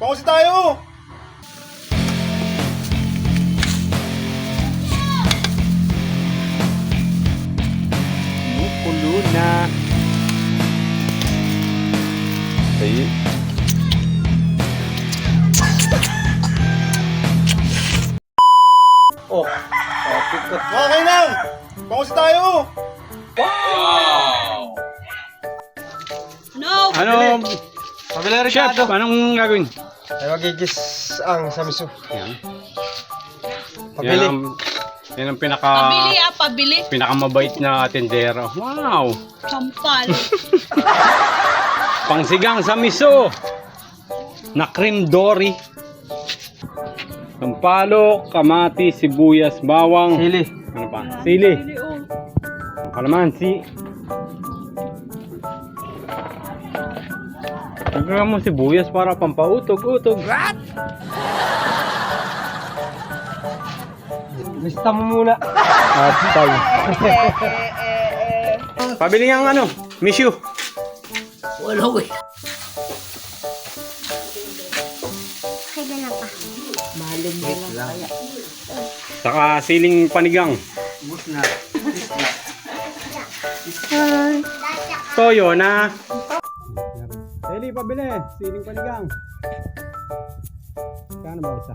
Pangasi tayo! Kulo na. Ay. Oh, pakikot. Mga kainang! Pangasi tayo! No! Ano? Pabila Chef, anong gagawin? Ay magigis ang samiso. Yan. Pabili. Yan ang Pabili. pinakamabait na tendero. Wow! Sampal. Pangsigang sa miso na cream dory. Sampalok, kamati, sibuyas, bawang. Sili. Ano pa? Sili. Kalamansi. Tagka mo sibuyas para pampautog-utog. Lista mo muna. At pabili ang ano, misyu. Wala eh. Maling din lang kaya. Saka siling panigang. Toyo na. Eli, pabili. Siling panigang. Kano ba isa?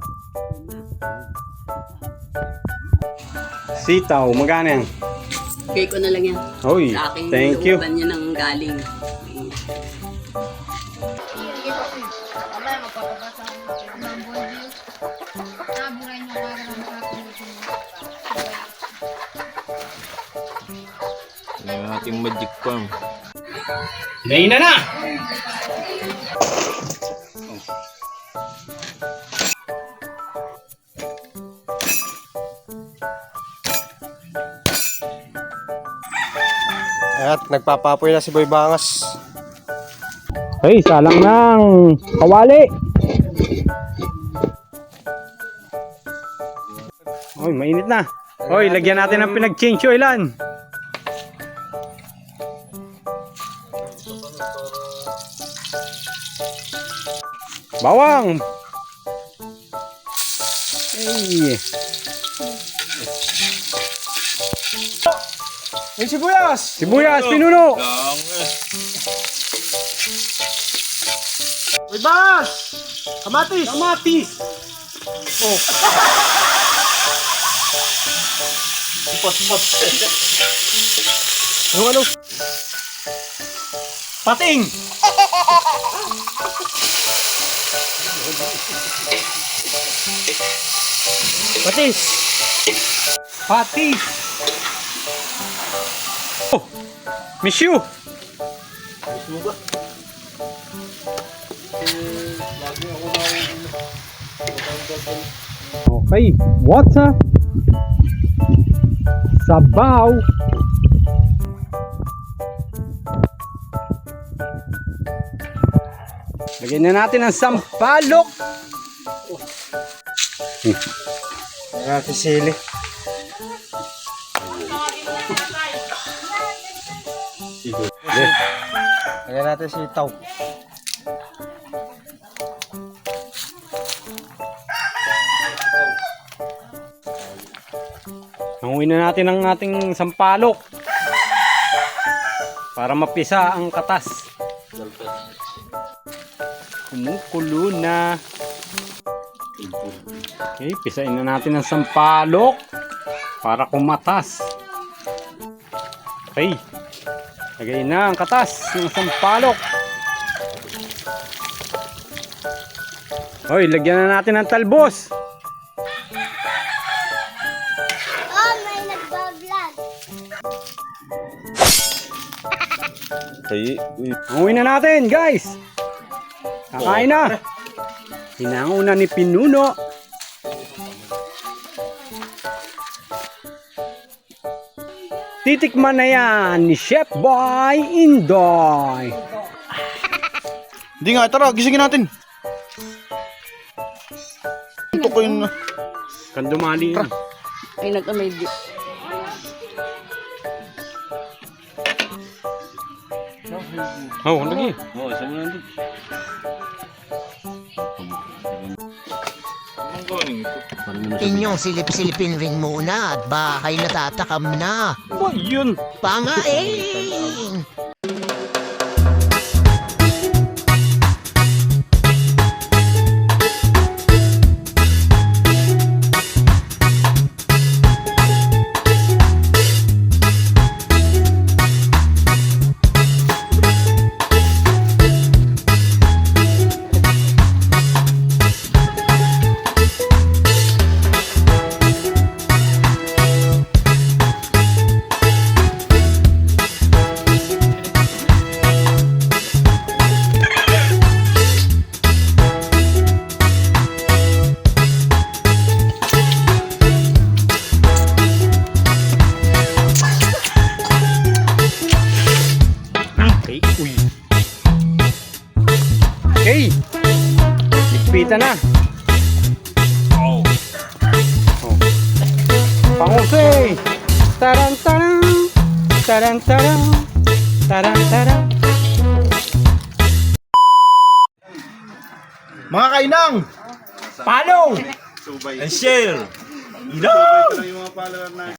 Sitaw, magkano yan? Bigay ko na lang yan. Oy, Sa akin, thank you. looban niya nang galing. Yung ating magic farm. Naina na! At nagpapapoy na si Boy Bangas. Hey, salang ng kawali. Oy, mainit na. Oy, lagyan natin ng pinag-change oilan. Bawang. Hey. Ay, sibuyas! Sibuyas, pinuno. Boy Bangas! Kamatis! Kamatis. Oh. Yung ano? Pating. Patis! Patis. Oh, misyu. Okay, water. Sabaw. Lagyan na natin ang sampalok. Natin sili. Lagyan natin sitaw. Hanguin na natin ang ating sampalok para mapisa ang katas. Kumukulo na. Okay, pisain na natin ang sampalok para kumatas. Okay, lagay na ang katas ng sampalok. Hoy, lagyan na natin ng talbos. Hanguin na natin, guys. Kakain na. Hinangunan ni Pinuno. Titikman na yan ni Chef Boy Indoy. Hindi nga, tara, gisingin natin. Ito ko yun. Kandumali na. Ay, nagkamay di. Oh, lagi. Oo, isa mo lang din. Kunin ito. Inyong silip-silipin rin muna at bahay natatakam na. Ba, yun. Pangain! Okay, uy. Okay. Ligpitan na. Oh. Pangusay. Taran-taran. Taran-taran. Taran-taran. Mga kainang! Follow! Subay. And share! Subay ko na yung mga follower na